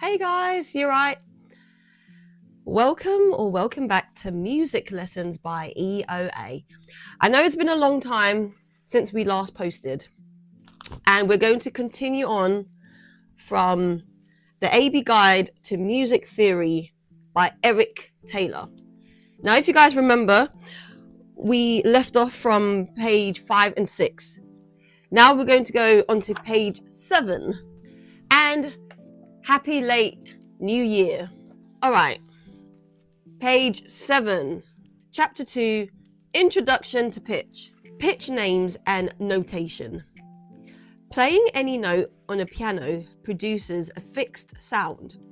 Hey guys, you right? Welcome back to Music Lessons by E.O.A. I know it's been a long time since we last posted, and we're going to continue on from the AB Guide to Music Theory by Eric Taylor. Now, if you guys remember, we left off from page 5 and 6. Now we're going to go on to page 7. And happy late New Year. All right. Page 7, Chapter 2, Introduction to Pitch. Pitch names and notation. Playing any note on a piano produces a fixed sound.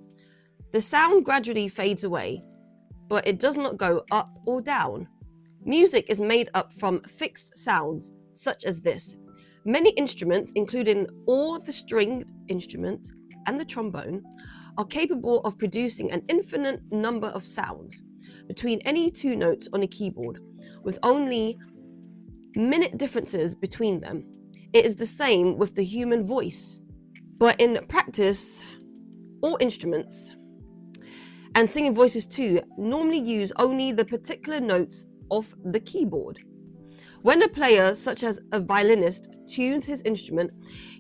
The sound gradually fades away, but it does not go up or down. Music is made up from fixed sounds, such as this. Many instruments, including all the stringed instruments and the trombone, are capable of producing an infinite number of sounds between any two notes on a keyboard, with only minute differences between them. It is the same with the human voice. But in practice, all instruments, and singing voices too, normally use only the particular notes of the keyboard. When a player, such as a violinist, tunes his instrument,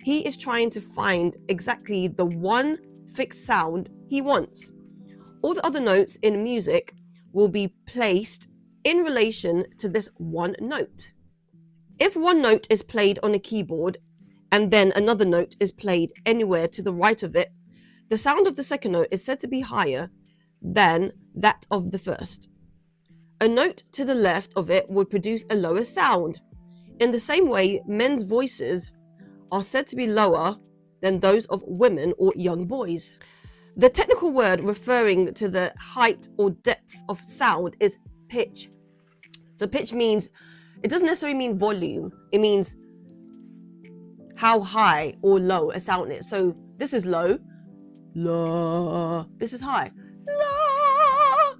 he is trying to find exactly the one fixed sound he wants. All the other notes in music will be placed in relation to this one note. If one note is played on a keyboard and then another note is played anywhere to the right of it, the sound of the second note is said to be higher than that of the first. A note to the left of it would produce a lower sound. In the same way, men's voices are said to be lower than those of women or young boys. The technical word referring to the height or depth of sound is pitch. So pitch means, it doesn't necessarily mean volume, it means how high or low a sound is. So this is low, la. This is high, la.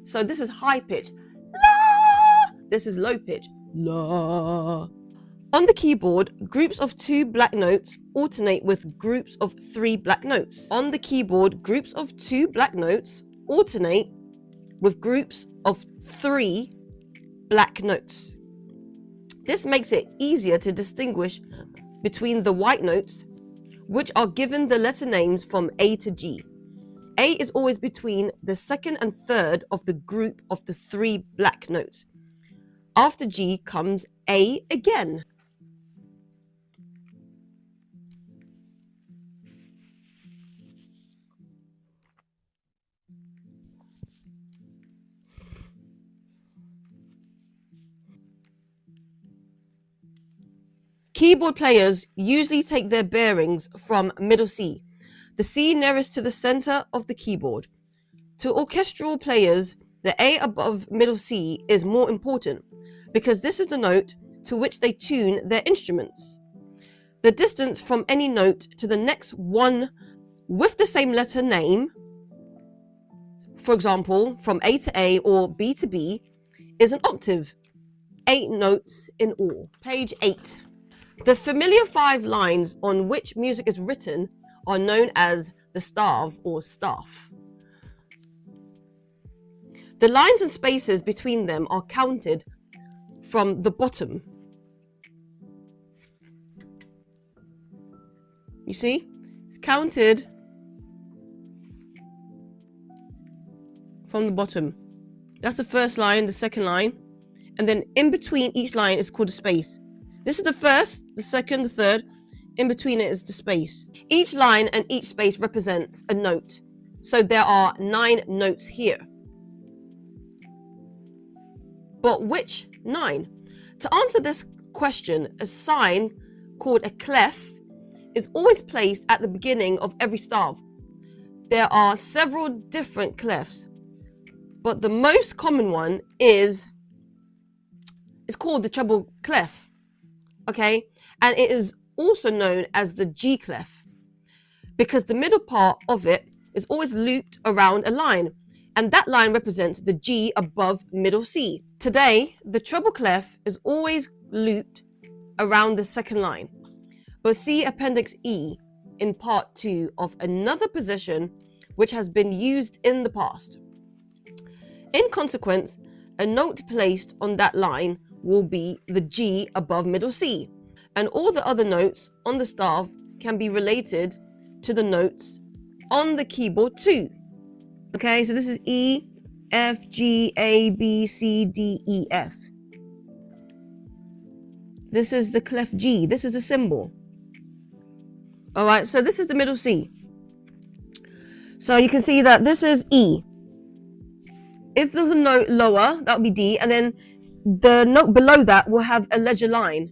So this is high pitch, la. This is low pitch, la. On the keyboard, groups of 2 black notes alternate with groups of 3 black notes. On the keyboard, groups of 2 black notes alternate with groups of 3 black notes. This makes it easier to distinguish between the white notes, which are given the letter names from A to G. A is always between the second and third of the group of the 3 black notes. After G comes A again. Keyboard players usually take their bearings from middle C, the C nearest to the center of the keyboard. To orchestral players, the A above middle C is more important because this is the note to which they tune their instruments. The distance from any note to the next one with the same letter name, for example, from A to A or B to B, is an octave. 8 notes in all. Page 8. The familiar 5 lines on which music is written are known as the stave or staff. The lines and spaces between them are counted from the bottom. You see? It's counted from the bottom. That's the first line, the second line, and then in between each line is called a space. This is the first, the second, the third. In between it is the space. Each line and each space represents a note. So there are 9 notes here. But which 9? To answer this question, a sign called a clef is always placed at the beginning of every stave. There are several different clefs, but the most common one is called the treble clef. Okay, and it is also known as the G clef because the middle part of it is always looped around a line, and that line represents the G above middle C. Today, the treble clef is always looped around the second line, but see Appendix E in part 2 of another position which has been used in the past. In consequence, a note placed on that line will be the G above middle C, and all the other notes on the staff can be related to the notes on the keyboard too. Okay, so this is E, F, G, A, B, C, D, E, F. This is the clef G. This is the symbol. All right, so this is the middle C. So you can see that this is E. If there's a note lower, that would be D, and then the note below that will have a ledger line.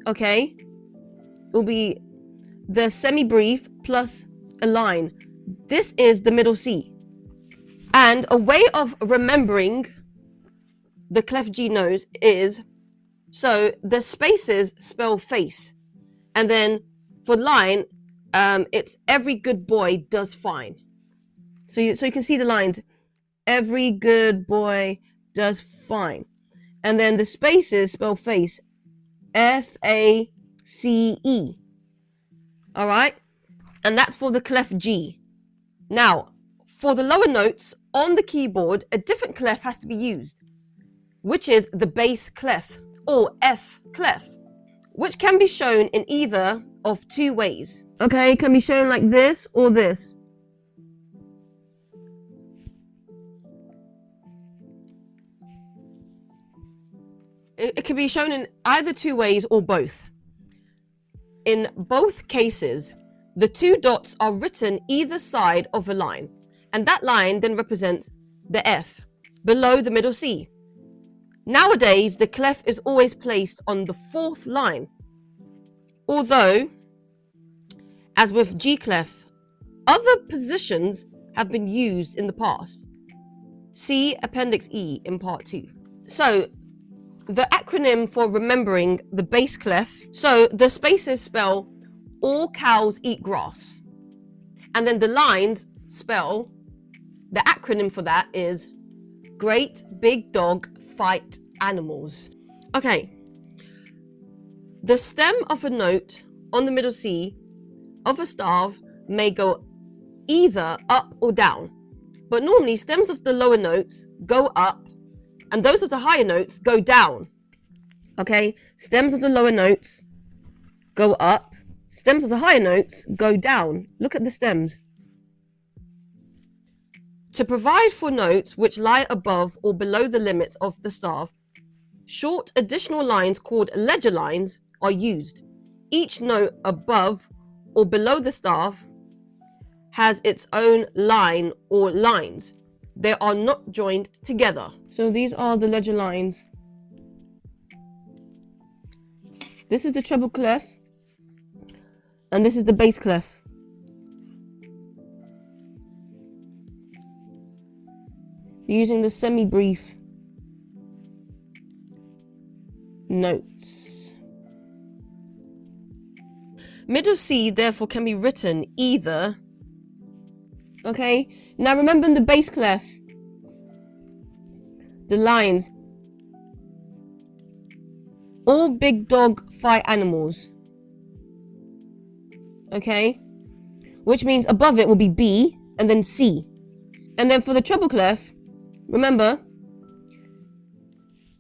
Okay? It will be the semi-brief plus a line. This is the middle C. And a way of remembering the clef G notes is, so the spaces spell face. And then for line, it's every good boy does fine. So you can see the lines. Every good boy does fine. And then the spaces spell face. F-A-C-E. All right? And that's for the clef G. Now, for the lower notes on the keyboard, a different clef has to be used, which is the bass clef, or F clef, which can be shown in either of two ways. Okay, it can be shown like this or this. It can be shown in either two ways or both. In both cases, the two dots are written either side of a line, and that line then represents the F below the middle C. Nowadays, the clef is always placed on the fourth line, although, as with G clef, other positions have been used in the past. See Appendix E in Part 2. So, the acronym for remembering the bass clef, so the spaces spell all cows eat grass. And then the lines spell, the acronym for that is great big dog fight animals. Okay. The stem of a note on the middle C of a staff may go either up or down. But normally stems of the lower notes go up and those of the higher notes go down. Okay, stems of the lower notes go up, stems of the higher notes go down. Look at the stems. To provide for notes which lie above or below the limits of the staff, short additional lines called ledger lines are used. Each note above or below the staff has its own line or lines. They are not joined together. So these are the ledger lines. This is the treble clef, and this is the bass clef. Using the semi-brief notes. Middle C therefore can be written either. Okay, now remember in the bass clef, the lines, all big dog fight animals. Okay, which means above it will be B and then C. And then for the treble clef, remember,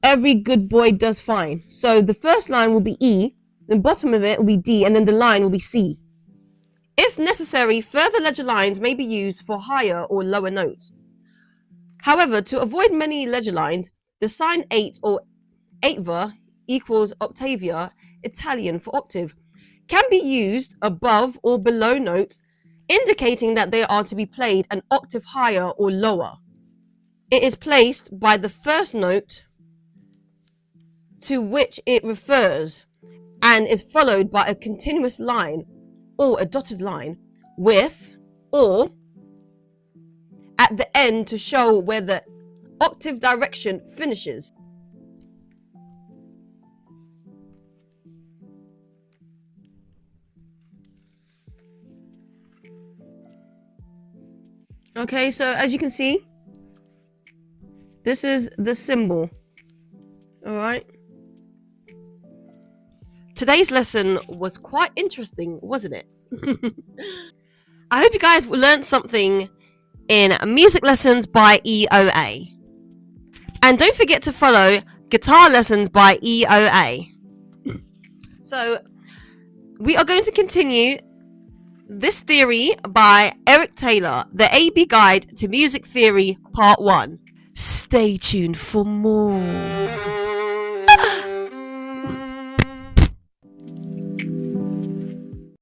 every good boy does fine. So the first line will be E, the bottom of it will be D, and then the line will be C. If necessary, further ledger lines may be used for higher or lower notes. However, to avoid many ledger lines, the sign 8 or eighthva equals octavia, Italian for octave, can be used above or below notes, indicating that they are to be played an octave higher or lower. It is placed by the first note to which it refers and is followed by a continuous line or a dotted line with or at the end to show where the octave direction finishes. Okay, so as you can see, this is the symbol. All right. Today's lesson was quite interesting, wasn't it? I hope you guys learned something in Music Lessons by E.O.A. And don't forget to follow Guitar Lessons by E.O.A. So we are going to continue this theory by Eric Taylor, The A-B Guide to Music Theory Part 1. Stay tuned for more.